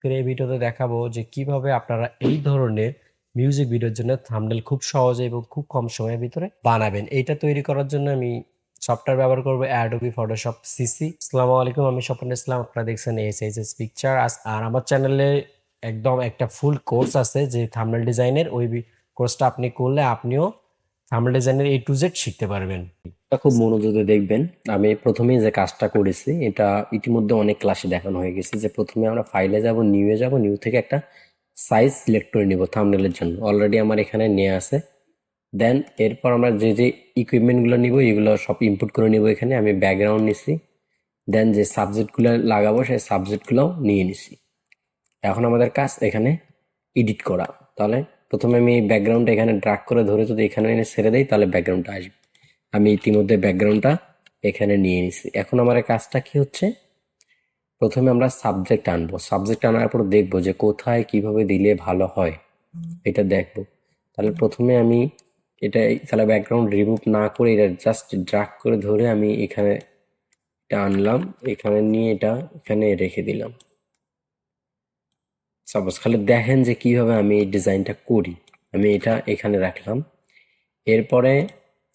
এই ভিডিওতে দেখাবো যে কিভাবে আপনারা এই ধরনের মিউজিক ভিডিওর জন্য থাম্বনেল খুব সহজে এবং খুব কম সময়ের ভিতরে বানাবেন। এইটা তৈরি করার জন্য আমি সফটওয়্যার ব্যবহার করবো অ্যাডোবি ফটোশপ সিসি। আসসালামু আলাইকুম, আমি স্বপন ইসলাম। আপনারা দেখছেন এস পিকচার। আর আমার চ্যানেলে একদম একটা ফুল কোর্স আছে যে থাম্বনেল ডিজাইনের। ওই কোর্সটা আপনি করলে আপনিও থাম্বনেল ডিজাইনের A to Z শিখতে পারবেন। এটা খুব মনোযোগে দেখবেন। আমি প্রথমেই যে কাজটা করেছি এটা ইতিমধ্যে অনেক ক্লাসে দেখানো হয়ে গেছে যে প্রথমে আমরা ফাইলে যাব, নিউয়ে যাব, নিউ থেকে একটা সাইজ সিলেক্ট করে নিব থাম্বনেলের জন্য। অলরেডি আমার এখানে নিয়ে আছে। দেন এরপর আমরা যে যে ইকুইপমেন্টগুলো নিব এগুলো সব ইনপুট করে নিব। এখানে আমি ব্যাকগ্রাউন্ড নিছি। দেন যে সাবজেক্টগুলো লাগাবো সেই সাবজেক্টগুলোও নিয়ে নিছি। এখন আমাদের কাজ এখানে এডিট করা। তাহলে প্রথমে আমি ব্যাকগ্রাউন্ডটা এখানে ড্রাগ করে ধরে যদি এখানে এনে ছেড়ে দেই তাহলে ব্যাকগ্রাউন্ডটা আসবে। আমি ইতিমধ্যে ব্যাকগ্রাউন্ডটা এখানে নিয়ে নিছি। এখন আমার কাজটা কি হচ্ছে, প্রথমে আমরা সাবজেক্ট আনবো। সাবজেক্ট আনার পর দেখবো যে কোথায় কিভাবে দিলে ভালো হয়, এটা দেখবো। তাহলে প্রথমে আমি তাহলে ব্যাকগ্রাউন্ড রিমুভ না করে এটা জাস্ট ড্রাগ করে ধরে আমি এখানে এটা আনলাম, এখানে নিয়ে এটা এখানে রেখে দিলাম। সাপোজ খালি দেখেন যে কিভাবে আমি এই ডিজাইনটা করি। আমি এটা এখানে রাখলাম। এরপরে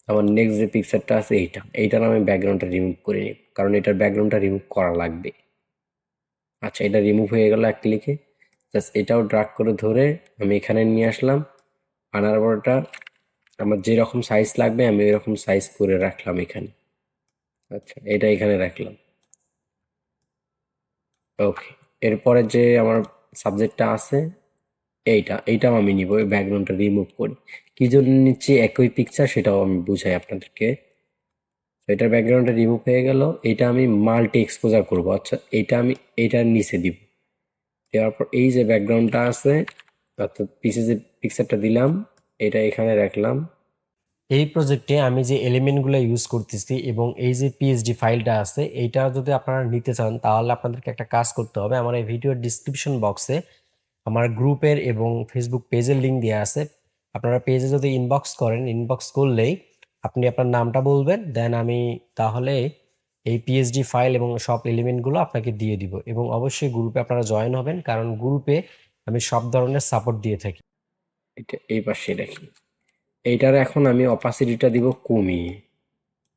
আমার নেক্সট যে পিকচারটা আছে এইটার আমি ব্যাকগ্রাউন্ডটা রিমুভ করে নিই, কারণ এটার ব্যাকগ্রাউন্ডটা রিমুভ করা লাগবে। আচ্ছা, এটা রিমুভ হয়ে গেল এক ক্লিকে। জাস্ট এটাও ড্রাগ করে ধরে আমি এখানে নিয়ে আসলাম। আনার পর এটা আমার যেরকম সাইজ লাগবে আমি এরকম সাইজ করে রাখলাম এখানে। আচ্ছা, এটা এখানে রাখলাম। ওকে, এরপরে যে আমার সাবজেক্টটা আছে এইটাও আমি নিব, এই ব্যাকগ্রাউন্ডটা রিমুভ করি। কি জন্য নিচ্ছি একই পিকচার সেটাও আমি বুঝাই আপনাদেরকে। এটার ব্যাকগ্রাউন্ডটা রিমুভ হয়ে গেল। এটা আমি মাল্টি এক্সপোজার করব। আচ্ছা, এটা আমি এটার নিচে দিব। দেওয়ার পর এই যে ব্যাকগ্রাউন্ডটা আছে অর্থাৎ পিছে যে পিকচারটা দিলাম এটা এখানে রাখলাম। এই প্রজেক্টে আমি যে এলিমেন্টগুলো ইউজ করতেছি এবং এই যে পিএসডি ফাইলটা আছে, এইটা যদি আপনারা নিতে চান তাহলে আপনাদেরকে একটা কাজ করতে হবে। আমার এই ভিডিওর ডিসক্রিপশন বক্সে আমার গ্রুপের এবং ফেসবুক পেজের লিঙ্ক দেওয়া আছে। আপনারা পেজে যদি ইনবক্স করলেই আপনি আপনার নামটা বলবেন, দেন আমি তাহলে এই পিএসডি ফাইল এবং সব এলিমেন্টগুলো আপনাকে দিয়ে দিব। এবং অবশ্যই গ্রুপে আপনারা জয়েন হবেন, কারণ গ্রুপে আমি সব ধরনের সাপোর্ট দিয়ে থাকি। এটা এই পাশে রাখি। এইটার এখন আমি অপাসিটিটা দিব কমিয়ে।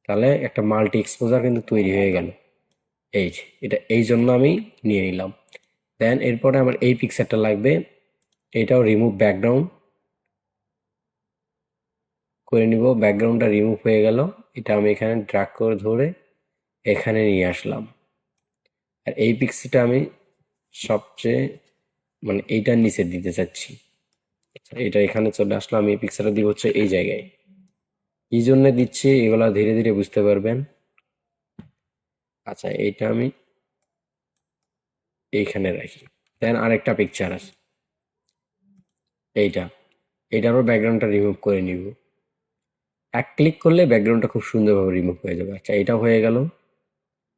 তাহলে একটা মাল্টি এক্সপোজার কিন্তু তৈরি হয়ে গেল। এই যে এটা এই জন্য আমি নিয়ে নিলাম। দেন এরপরে আমার এই পিকচারটা লাগবে, এটাও রিমুভ ব্যাকগ্রাউন্ড করে নিব। ব্যাকগ্রাউন্ডটা রিমুভ হয়ে গেল। এটা আমি এখানে ড্রাগ করে ধরে এখানে নিয়ে আসলাম। আর এই পিক্সিটা আমি সবচেয়ে মানে এইটার নিচে দিতে চাচ্ছি। এটা এখানে চলে আসলো। আমি এই পিক্সেলটা দিব হচ্ছে এই জায়গায়। কি জন্য দিচ্ছি এগুলা ধীরে ধীরে বুঝতে পারবেন। আচ্ছা, এইটা আমি এইখানে রাখি। দেন আরেকটা পিকচার আছে এইটা, এইটারও ব্যাকগ্রাউন্ডটা রিমুভ করে নিব। এক ক্লিক করলে ব্যাকগ্রাউন্ডটা খুব সুন্দরভাবে রিমুভ হয়ে যাবে। আচ্ছা, এটাও হয়ে গেল।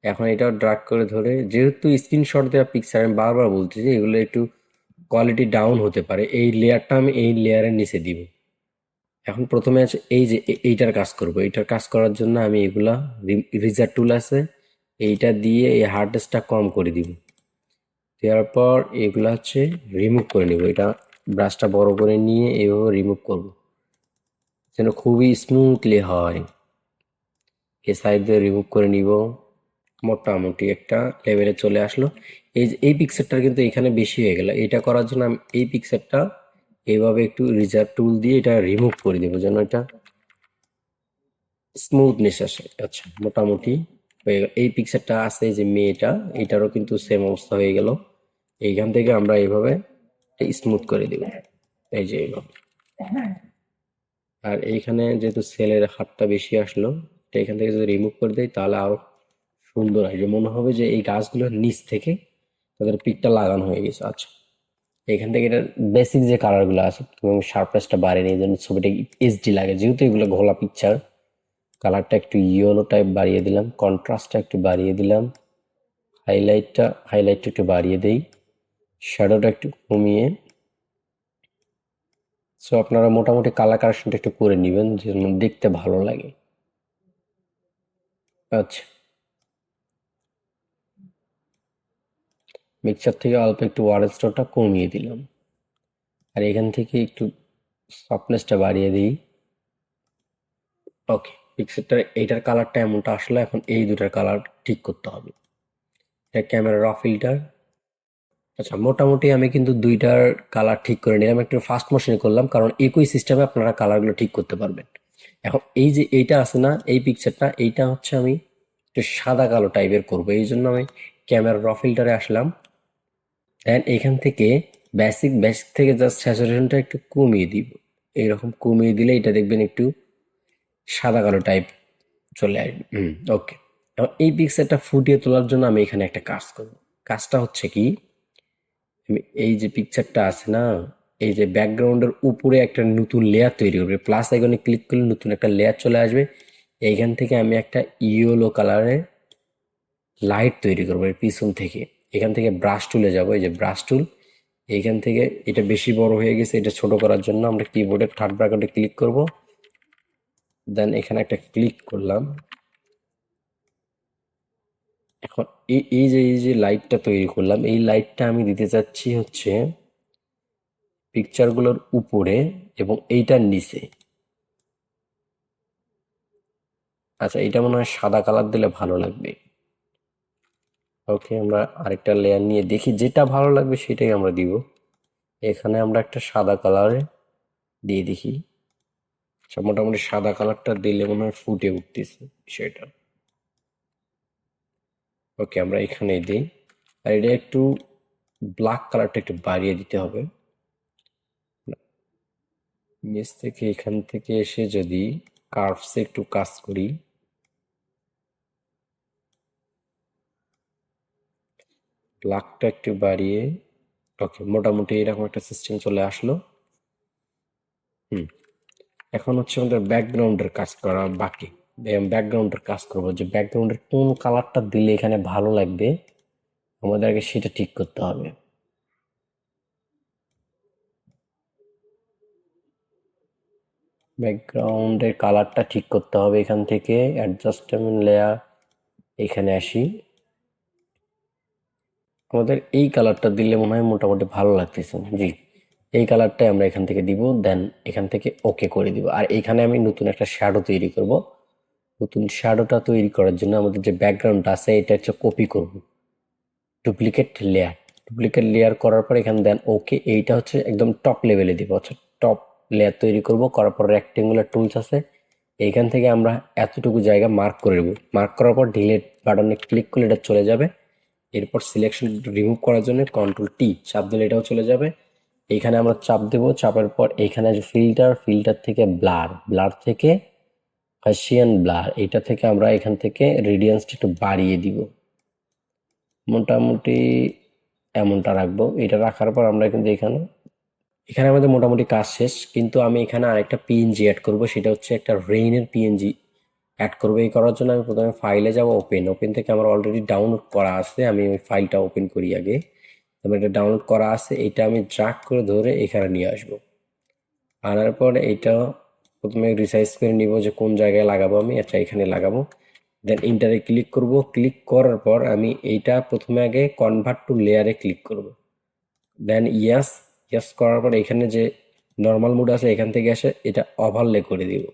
এখন এটাও ড্রাগ করে ধরে, যেহেতু স্ক্রিনশট দেওয়া পিকচার আমি বারবার বলতেছি এগুলো একটু কোয়ালিটি ডাউন হতে পারে, এই লেয়ারটা আমি এই লেয়ারের নিচে দিব। এখন প্রথমে আছে এই যে এইটার কাজ করব। এইটার কাজ করার জন্য আমি এগুলা রিজার টুল আছে এইটা দিয়ে এই হার্ডনেসটা কম করে দিব। দেওয়ার পর এগুলা হচ্ছে রিমুভ করে নিব। এটা ব্রাশটা বড় করে নিয়ে এইভাবে রিমুভ করব যেন খুবই স্মুথলি হয়। এই সাইড দিয়ে রিমুভ করে নিব। মোটামুটি একটা লেভেলে চলে আসলো। এই যে এই পিকচারটা কিন্তু এখানে বেশি হয়ে গেল। এটা করার জন্য আমি এই পিকচারটা এইভাবে একটু রিজার টুল দিয়ে এটা রিমুভ করে দেবো যেন এটা স্মুথনেস আসে। আচ্ছা, মোটামুটি হয়ে গেল। এই পিকচারটা আছে যে মেয়েটা, এটারও কিন্তু সেম অবস্থা হয়ে গেল। এইখান থেকে আমরা এইভাবে স্মুথ করে দিব, এই যে এইভাবে। আর এইখানে যেহেতু সেলের হাতটা বেশি আসলো, এটা এখান থেকে যদি রিমুভ করে দেয় তাহলে আরো সুন্দর হয়, যে মনে হবে যে এই গাছগুলোর নিচ থেকে তাদের পিকটা লাগানো হয়ে গেছে। আচ্ছা, এখান থেকে এটা বেসিক যে কালার গুলো আছে এবং শার্পনেসটা বাড়িয়ে নিয়ে যেন ছবিটা এইচডি লাগে, যেহেতু এগুলো ঘোলা পিকচার। কালারটা একটু ইয়েলো টাইপ বাড়িয়ে দিলাম, কন্ট্রাস্টটা একটু বাড়িয়ে দিলাম, হাইলাইটটা একটু বাড়িয়ে দেই, শ্যাডোটা একটু কমিয়ে। সো আপনারা মোটামুটি কালার কারেকশনটা একটু করে নেবেন যেন দেখতে ভালো লাগে। আচ্ছা, মিক্সচার থেকে অল্প একটু ওয়ারেস্টটা কমিয়ে দিলাম, আর এখান থেকে একটু সফটনেসটা বাড়িয়ে দিই। ওকে, পিকচারটা এইটার কালারটা এমনটা আসলে এখন এই দুটার কালার ঠিক করতে হবে। এটা ক্যামেরা র ফিল্টার। আচ্ছা, মোটামুটি আমি কিন্তু দুইটার কালার ঠিক করে নিলাম, একটু ফাস্ট মোশনে করলাম কারণ একই সিস্টেমে আপনারা কালারগুলো ঠিক করতে পারবেন। এখন এই যে এইটা আছে না, এই পিকচারটা, এইটা হচ্ছে আমি একটু সাদা কালো টাইপের করবো, এই জন্য আমি ক্যামেরা র ফিল্টারে আসলাম। দেন এখান থেকে বেসিক বেসিক থেকে জাস্ট স্যাচুরেশনটা একটু কমিয়ে দিব। এইরকম কমিয়ে দিলে এটা দেখবেন একটু সাদা কালো টাইপ চলে আসবে। ওকে, এবার এই পিকচারটা ফুটিয়ে তোলার জন্য আমি এখানে একটা কাজ করব। কাজটা হচ্ছে কি, আমি এই যে পিকচারটা আছে না, এই যে ব্যাকগ্রাউন্ডের উপরে একটা নতুন লেয়ার তৈরি করবে, প্লাস আইকনে ক্লিক করলে নতুন একটা লেয়ার চলে আসবে। এইখান থেকে আমি একটা ইয়েলো কালারের লাইট তৈরি করবো এর পিছন থেকে। এখান থেকে ব্রাশ টুলে যাব, এই যে ব্রাশ টুল, এইখান থেকে এটা বেশি বড় হয়ে গেছে, এটা ছোট করার জন্য আমরা কিবোর্ডের থার্ড ব্র্যাকেটে ক্লিক করব। দেন এখানে একটা ক্লিক করলাম। এখন এই যে লাইটটা তৈরি করলাম, এই লাইটটা আমি দিতে চাচ্ছি হচ্ছে পিকচারগুলোর উপরে এবং এইটার নিচে। আচ্ছা, এটা মনে হয় সাদা কালার দিলে ভালো লাগবে। ওকে, আমরা আরেকটা লেয়ার নিয়ে দেখি, যেটা ভালো লাগবে সেটাই আমরা দিব। এখানে আমরা একটা সাদা কালারে দিয়ে দেখি। আচ্ছা, মোটামুটি সাদা কালারটা দিলে মনে হয় ফুটে উঠতেছে বিষয়টা। ওকে, আমরা এখানেই দিই। আর এটা একটু ব্ল্যাক কালারটা একটু বাড়িয়ে দিতে হবে। নিচ থেকে এখান থেকে এসে যদি কার্ভসে একটু কাজ করি, ব্ল্যাকটা একটু বাড়িয়ে। ওকে, মোটামুটি এরকম একটা সিস্টেম চলে আসলো। হুম, এখন হচ্ছে আমাদের ব্যাকগ্রাউন্ডের কাজ করা বাকি। ব্যাকগ্রাউন্ডের কাজ করবো, যে ব্যাকগ্রাউন্ডের কোন কালারটা দিলে এখানে ভালো লাগবে আমাদের আগে সেটা ঠিক করতে হবে। ব্যাকগ্রাউন্ডের কালারটা ঠিক করতে হবে, এখান থেকে অ্যাডজাস্টমেন্ট লেয়ার, এখানে আসি। আমাদের এই কালারটা দিলে মনে হয় মোটামুটি ভালো লাগতেছে, জি, এই কালারটাই আমরা এখান থেকে দিব। দেন এখান থেকে ওকে করে দিব। আর এখানে আমি নতুন একটা শ্যাডো তৈরি করব। নতুন শ্যাডোটা তৈরি করার জন্য আমাদের যে ব্যাকগ্রাউন্ডটা আছে এটা হচ্ছে কপি করব, ডুপ্লিকেট লেয়ার করার পর এখানে দেন ওকে, এইটা হচ্ছে একদম টপ লেভেলে দিব। হচ্ছে টপ লেয়ার তৈরি করব, করার পর রেক্টেঙ্গুলার টুলস আছে, এইখান থেকে আমরা এতটুকু জায়গা মার্ক করে দেবো। মার্ক করার পর ডিলিট বাটনে ক্লিক করলে এটা চলে যাবে। এরপর সিলেকশন রিমুভ করার জন্য কন্ট্রোল টি চাপ দিলে এটাও চলে যাবে। এইখানে আমরা চাপ দেবো, চাপের পর এইখানে যে ফিল্টার থেকে ব্লার থেকে হাসিয়ান ব্লার, এটা থেকে আমরা এখান থেকে রেডিয়ান্সটা একটু বাড়িয়ে দিব, মোটামুটি এমনটা রাখবো। এটা রাখার পর আমরা কিন্তু এখানে এখানে আমাদের মোটামুটি কাজ শেষ, কিন্তু আমি এখানে আরেকটা পিএনজি অ্যাড করব, সেটা হচ্ছে একটা রেইনের পিএনজি অ্যাড করবো। এই করার জন্য আমি প্রথমে ফাইলে যাব, ওপেন থেকে আমার অলরেডি ডাউনলোড করা আছে, আমি ওই ফাইলটা ওপেন করি আগে। তারপর এটা ডাউনলোড করা আছে, এটা আমি ড্রাগ করে ধরে এখানে নিয়ে আসবো। আনার পর এইটা প্রথমে রিসাইজ করে নিব যে কোন জায়গায় লাগাবো আমি। আচ্ছা, এখানে লাগাবো। দেন ইন্টারে ক্লিক করব, ক্লিক করার পর আমি এইটা প্রথমে আগে কনভার্ট টু লেয়ারে ক্লিক করব। দেন ইয়াস করার পর এখানে যে নর্মাল মোড আছে এখান থেকে এসে এটা ওভারলে করে দিব।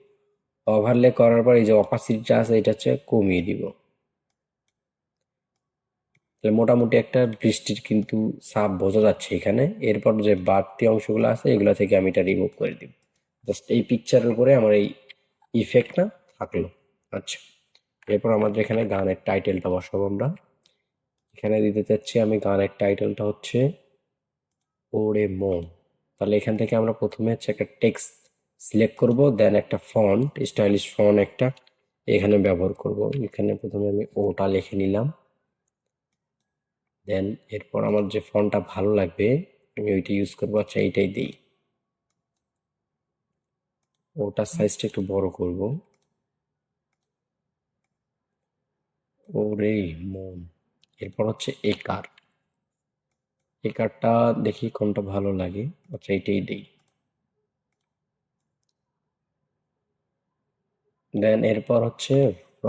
ওভারলে করার পর এই যে অপাসিটিটা আছে এটা হচ্ছে কমিয়ে দিব। তাহলে মোটামুটি একটা বৃষ্টির কিন্তু ছাপ বোঝা যাচ্ছে এখানে। এরপর যে বাড়তি অংশগুলো আছে এগুলো থেকে আমি এটা রিমুভ করে দিব। জাস্ট এই পিকচারের উপরে আমার এই ইফেক্টটা থাকলো। আচ্ছা, এরপর আমাদের এখানে গানের টাইটেলটা বসাবো আমরা। এখানে দিতে চাচ্ছি আমি গানের টাইটেলটা হচ্ছে ওরে মন। তাহলে এখান থেকে আমরা প্রথমে হচ্ছে একটা টেক্সট সিলেক্ট করব, দেন একটা ফন্ট, স্টাইলিশ ফন্ট একটা এখানে ব্যবহার করব। এখানে প্রথমে আমি ওটা লিখে নিলাম। দেন এরপর আমার যে ফন্টটা ভালো লাগবে আমি ওইটা ইউজ করবো। আচ্ছা, এইটাই দিই। ওটার সাইজটা একটু বড় করব। ওরে মন। এরপর হচ্ছে একারটা দেখি কোনটা ভালো লাগে। আচ্ছা, এইটাই দিই। দেন এরপর হচ্ছে র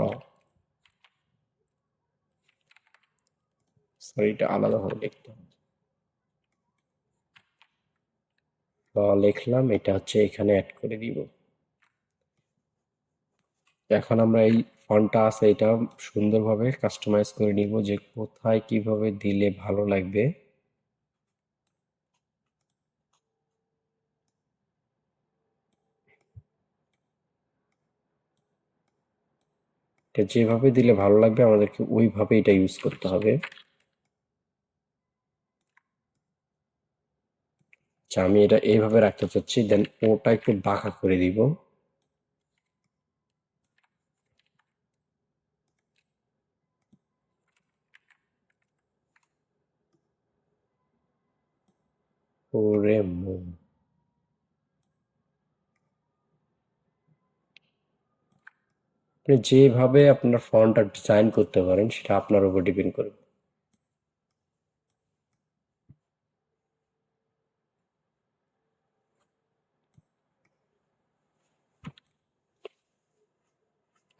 সরি, এটা আলাদাভাবে লিখতে হবে। লিখলাম, এটা হচ্ছে এখানে অ্যাড করে দিব। এখন আমরা এই ফন্টটা আছে এটা সুন্দরভাবে কাস্টমাইজ করে নিব যে কোথায় কিভাবে দিলে ভালো লাগবে। এটা যেভাবে দিলে ভালো লাগবে আমাদেরকে ওইভাবে এটা ইউজ করতে হবে। আচ্ছা, আমি এটা এইভাবে রাখতে চাচ্ছি, দেন ওটা একটু বাঁকা করে দিব। ওরে মন, আপনি যেভাবে আপনার ফন্টটা ডিজাইন করতে পারেন সেটা আপনার উপর ডিপেন্ড করবে।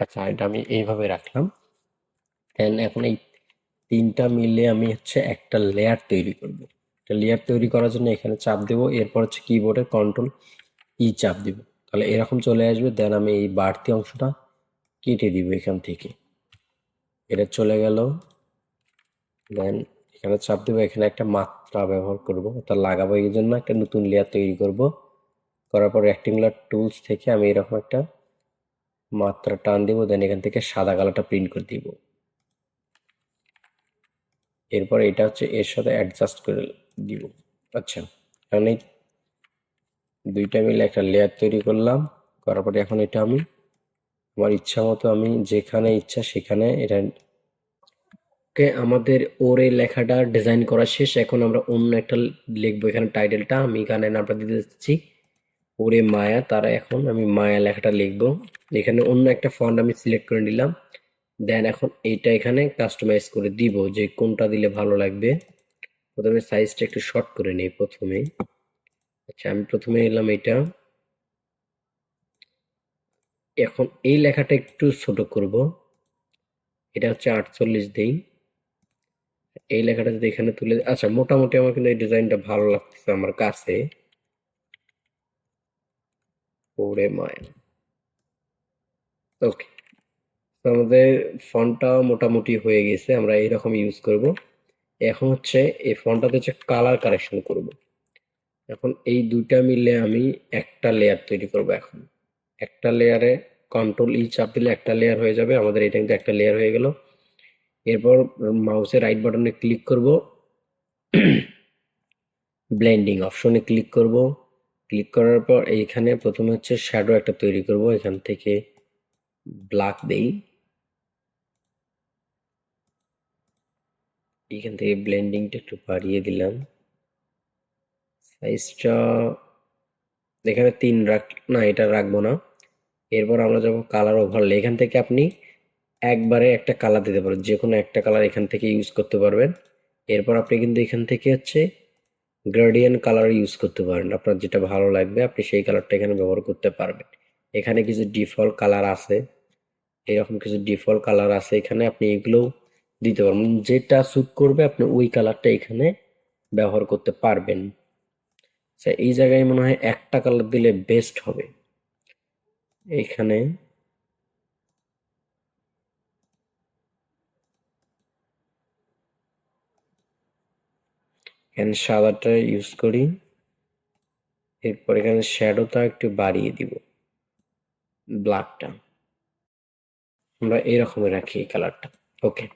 আচ্ছা, এটা আমি এইভাবে রাখলাম। দেন এখন এই তিনটা মিলে আমি হচ্ছে একটা লেয়ার তৈরি করব। একটা লেয়ার তৈরি করার জন্য এখানে চাপ দেবো, এরপর হচ্ছে কিবোর্ডে কন্ট্রোল ই চাপ দিব, তাহলে এরকম চলে আসবে। দেন আমি এই বাড়তি অংশটা কেটে দিব এখান থেকে, এটা চলে গেল। দেন এখানে চাপ দেবো, এখানে একটা মাত্রা ব্যবহার করব, তা লাগাবো এই জন্য একটা নতুন লেয়ার তৈরি করব। করার পর রেক্টেঙ্গুলার টুলস থেকে আমি এরকম একটা মাত্রা টান দিব, দেন এখান থেকে সাদা কালারটা প্রিন্ট করে দিব। এরপর এটা হচ্ছে এর সাথে অ্যাডজাস্ট করে দিব। আচ্ছা, এখন এই দুইটা মিলে একটা লেয়ার তৈরি করলাম। করার পরে এখন এটা আমি আমার ইচ্ছা মতো আমি যেখানে ইচ্ছা সেখানে এটা আমাদের ওর এই লেখাটা ডিজাইন করা শেষ। এখন আমরা অন্য একটা লিখবো এখানে টাইটেলটা আমি গানের নামটা দিতে যাচ্ছি ওরে মায়া। তারা এখন আমি মায়া লেখাটা লিখবো। এখানে অন্য একটা ফন্ট আমি সিলেক্ট করে নিলাম। দেন এখন এইটা এখানে কাস্টমাইজ করে দিব যে কোনটা দিলে ভালো লাগবে। প্রথমে সাইজটা একটু শর্ট করে নেই প্রথমে। আচ্ছা, আমি প্রথমে নিলাম এটা। এখন এই লেখাটা একটু ছোট করব, এটা হচ্ছে 48 দেই। এই লেখাটা যদি এখানে তুলে, আচ্ছা মোটামুটি আমার কিন্তু এই ডিজাইনটা ভালো লাগতেছে আমার কাছে। ওরে মায়া, ওকে। আমাদের ফন্টটা মোটামুটি হয়ে গেছে, আমরা এইরকম ইউজ করব। এখন হচ্ছে এই ফন্টটাতে হচ্ছে কালার কারেকশন করব। এখন এই দুইটা মিলে আমি একটা লেয়ার তৈরি করব। এখন একটা লেয়ারে কন্ট্রোল ই চাপ দিলে একটা লেয়ার হয়ে যাবে আমাদের, এটা কিন্তু একটা লেয়ার হয়ে গেল। এরপর মাউসের রাইট বাটনে ক্লিক করব, ব্লেন্ডিং অপশনে ক্লিক করব। ক্লিক করার পর এইখানে প্রথমে হচ্ছে শ্যাডো একটা তৈরি করব, এখান থেকে ব্ল্যাক দেই। এখান থেকে ব্লেন্ডিংটা একটু বাড়িয়ে দিলাম, সাইজটা এখানে 3 রাখ, না এটা রাখবো না। এরপর আমরা যাব কালার ওভারলে, এখান থেকে আপনি একবারে একটা কালার দিতে পারেন, যে কোনো একটা কালার এখান থেকে ইউজ করতে পারবেন। এরপর আপনি কিন্তু এখান থেকে হচ্ছে গ্রেডিয়েন্ট কালার ইউজ করতে পারেন, আপনার যেটা ভালো লাগবে আপনি সেই কালারটা এখানে ব্যবহার করতে পারবেন। এখানে কিছু ডিফল্ট কালার আছে, এরকম কিছু ডিফল্ট কালার আছে এখানে, আপনি এগুলোও দিতে পারবেন, যেটা স্যুট করবে আপনি ওই কালারটা এখানে ব্যবহার করতে পারবেন। আচ্ছা, এই জায়গায় মনে হয় একটা কালার দিলে বেস্ট হবে। এখানে এখানে সাদাটা ইউজ করি। এরপর এখানে শ্যাডোটা একটু বাড়িয়ে দিব, ব্ল্যাকটা আমরা এরকমই রাখি এই কালারটা। ওকে,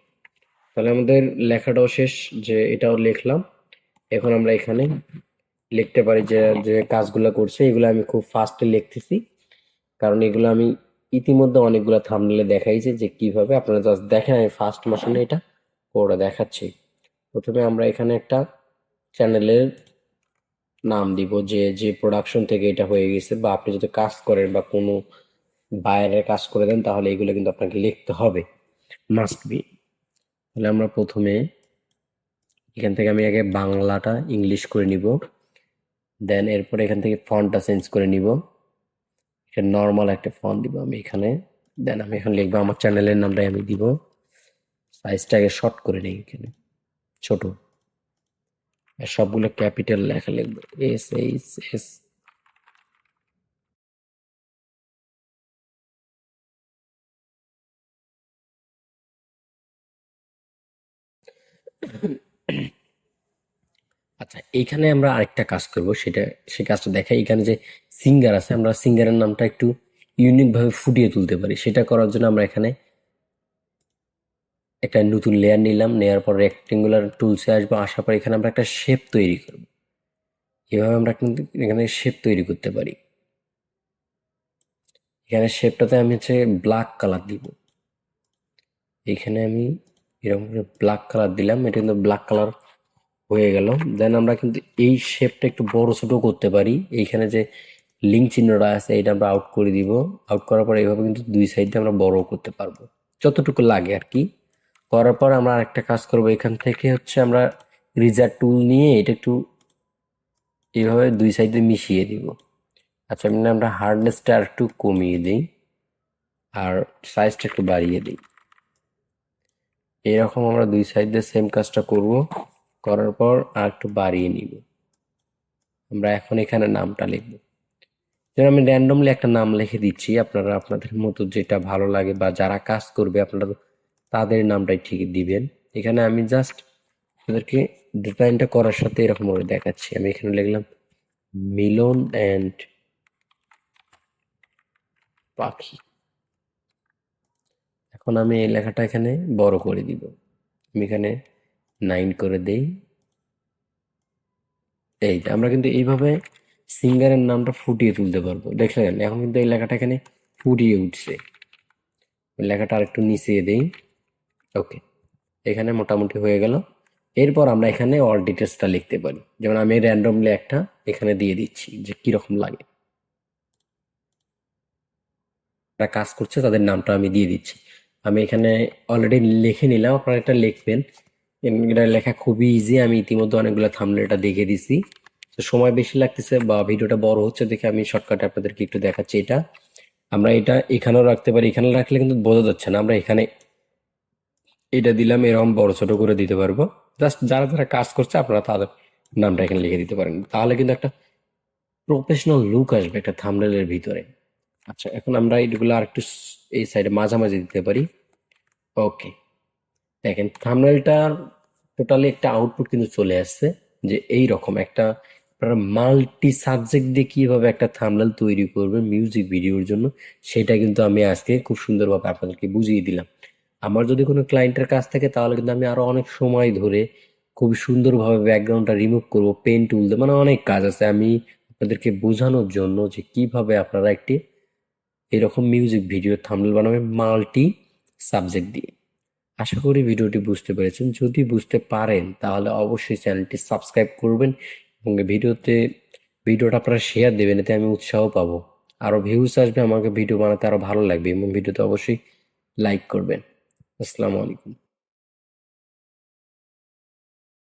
তাহলে আমাদের লেখাটাও শেষ, যে এটাও লিখলাম। এখন আমরা এখানে লিখতে পারি যে যে কাজগুলো করছে এগুলো আমি খুব ফাস্টে লিখতেছি, কারণ এগুলো আমি ইতিমধ্যে অনেকগুলো থাম্বনেলে দেখাইছি যে কিভাবে। আপনারা জাস্ট দেখেন, আমি ফার্স্ট মোশনে এটা পুরোটা দেখাচ্ছি। প্রথমে আমরা এখানে একটা চ্যানেলের নাম দিব, যে যে প্রোডাকশন থেকে এটা হয়ে গেছে, বা আপনি যদি কাজ করেন বা কোনো বাইরের কাজ করে দেন তাহলে এগুলো কিন্তু আপনাকে লিখতে হবে, মাস্ট বি। তাহলে আমরা প্রথমে এখান থেকে আমি আগে বাংলাটা ইংলিশ করে নিব। দেন এরপর এখান থেকে ফন্টটা চেঞ্জ করে নিব, এটা নর্মাল একটা ফন্ট দিব আমি এখানে। দেন আমি এখন লিখবো আমার চ্যানেলের নামটাই আমি দিব, সাইজটাকে শর্ট করে নিই এখানে। ছোট, আর সবগুলো ক্যাপিটাল লেখা লিখবো, SHS। আচ্ছা, এইখানে আমরা আরেকটা কাজ করব, সে কাজটা দেখাই। এখানে যে সিঙ্গার আছে, আমরা সিঙ্গারের নামটা একটু ইউনিক ভাবে ফুটিয়ে তুলতে পারি। সেটা করার জন্য আমরা এখানে একটা নতুন লেয়ার নিলাম, নেওয়ার পর রেক্টেঙ্গুলার টুলসে আসবো, আসার পর এখানে আমরা একটা শেপ তৈরি করব। এভাবে আমরা কিন্তু এখানে শেপ তৈরি করতে পারি। এখানে শেপটাতে আমি হচ্ছে ব্ল্যাক কালার দিব। এখানে আমি এরকম করে ব্ল্যাক কালার দিলাম, এটা কিন্তু ব্ল্যাক কালার হয়ে গেল। দেন আমরা কিন্তু এই শেপটা একটু বড় ছোট করতে পারি। এইখানে যে লিঙ্ক চিহ্নটা আছে এটা আমরা আউট করে দিব। আউট করার পর এইভাবে কিন্তু দুই সাইডে আমরা বড় করতে পারবো, যতটুকু লাগে আর কি। করার পর আমরা আরেকটা কাজ করব, এখান থেকে হচ্ছে আমরা রিজার টুল নিয়ে এটা একটু এইভাবে দুই সাইডে মিশিয়ে দিব। আচ্ছা, মানে আমরা হার্ডনেসটা আর একটু কমিয়ে দিই আর সাইজটা একটু বাড়িয়ে দিই। এরকম আমরা দুই সাইডে সেম কাজটা করব। করার পর আর একটু বাড়িয়ে নিব। আমরা এখন এখানে নামটা লিখব। যেমন আমি র্যান্ডমলি একটা নাম লিখে দিচ্ছি, আপনারা আপনাদের মতো যেটা ভালো লাগে বা যারা কাজ করবে আপনারা তাদের নামটাই ঠিক দিবেন। এখানে আমি জাস্ট তাদেরকে ডিজাইনটা করার সাথে এরকম করে দেখাচ্ছি। আমি এখানে লিখলাম মিলন অ্যান্ড পাখি। এখন আমি এই লেখাটা এখানে বড় করে দিব। আমি এখানে 9 করে দেই। এই যে আমরা কিন্তু এইভাবে সিঙ্গারের নামটা ফুটিয়ে তুলতে পারবো, দেখলেন? এখন কিন্তু এই লেখাটা এখানে ফুটিয়ে উঠছে। ওই লেখাটা আরেকটু নিচে দেই। ওকে, এখানে মোটামুটি হয়ে গেল। এরপর আমরা এখানে অল ডিটেলসটা লিখতে পারি। যেমন আমি র্যান্ডমলি একটা এখানে দিয়ে দিচ্ছি যে কিরকম লাগে, যারা কাজ করছে তাদের নামটা আমি দিয়ে দিচ্ছি। আমি এখানে অলরেডি লিখে নিলাম, আপনারা এটা লিখবেন। এটা লেখা খুবই ইজি। আমি ইতিমধ্যে অনেকগুলো থাম্বনেল এটা দেখে দিছি। তো সময় বেশি লাগতেছে বা ভিডিওটা বড় হচ্ছে দেখে আমি শর্টকাটে আপনাদেরকে একটু দেখাচ্ছি। এটা আমরা এটা এখানেও রাখতে পারি, এখানে রাখলে কিন্তু বোঝা যাচ্ছে না। আমরা এখানে এটা দিলাম, এরকম বড় ছোট করে দিতে পারবো। জাস্ট যারা যারা কাজ করছে আপনারা তাদের নামটা এখানে লিখে দিতে পারেন, তাহলে কিন্তু একটা প্রফেশনাল লুক আসবে একটা থাম্বনেলের ভিতরে। আচ্ছা, এখন আমরা এইগুলো আর একটু এই সাইডে মাঝামাঝি দিতে পারি। ওকে, দেখেন থাম্বনেলটার টোটালি একটা আউটপুট কিন্তু চলে আসছে যে এই রকম একটা। আপনারা মাল্টি সাবজেক্ট দিয়ে কিভাবে একটা থাম্বনেল তৈরি করবেন মিউজিক ভিডিওর জন্য, সেটা কিন্তু আমি আজকে খুব সুন্দরভাবে আপনাদেরকে বুঝিয়ে দিলাম। আমার যদি কোনো ক্লায়েন্টের কাছ থাকে তাহলে কিন্তু আমি আরো অনেক সময় ধরে খুব সুন্দরভাবে ব্যাকগ্রাউন্ডটা রিমুভ করব পেন টুল দিয়ে, মানে অনেক কাজ আছে। আমি আপনাদেরকে বোঝানোর জন্য যে কিভাবে আপনারা একটি এরকম মিউজিক ভিডিও থাম্বনেল বানাবেন মাল্টি সাবজেক্ট দিয়ে। আশা করি ভিডিওটি বুঝতে পেরেছেন। যদি বুঝতে পারেন তাহলে অবশ্যই চ্যানেলটি সাবস্ক্রাইব করবেন এবং ভিডিওটা আপনারা শেয়ার দেবেন, এতে আমি উৎসাহ পাবো। আরো ভিউজ আসবে, আমাকে ভিডিও বানাতে আরো ভালো লাগবে এবং ভিডিওতে অবশ্যই লাইক করবেন। আসসালামু আলাইকুম।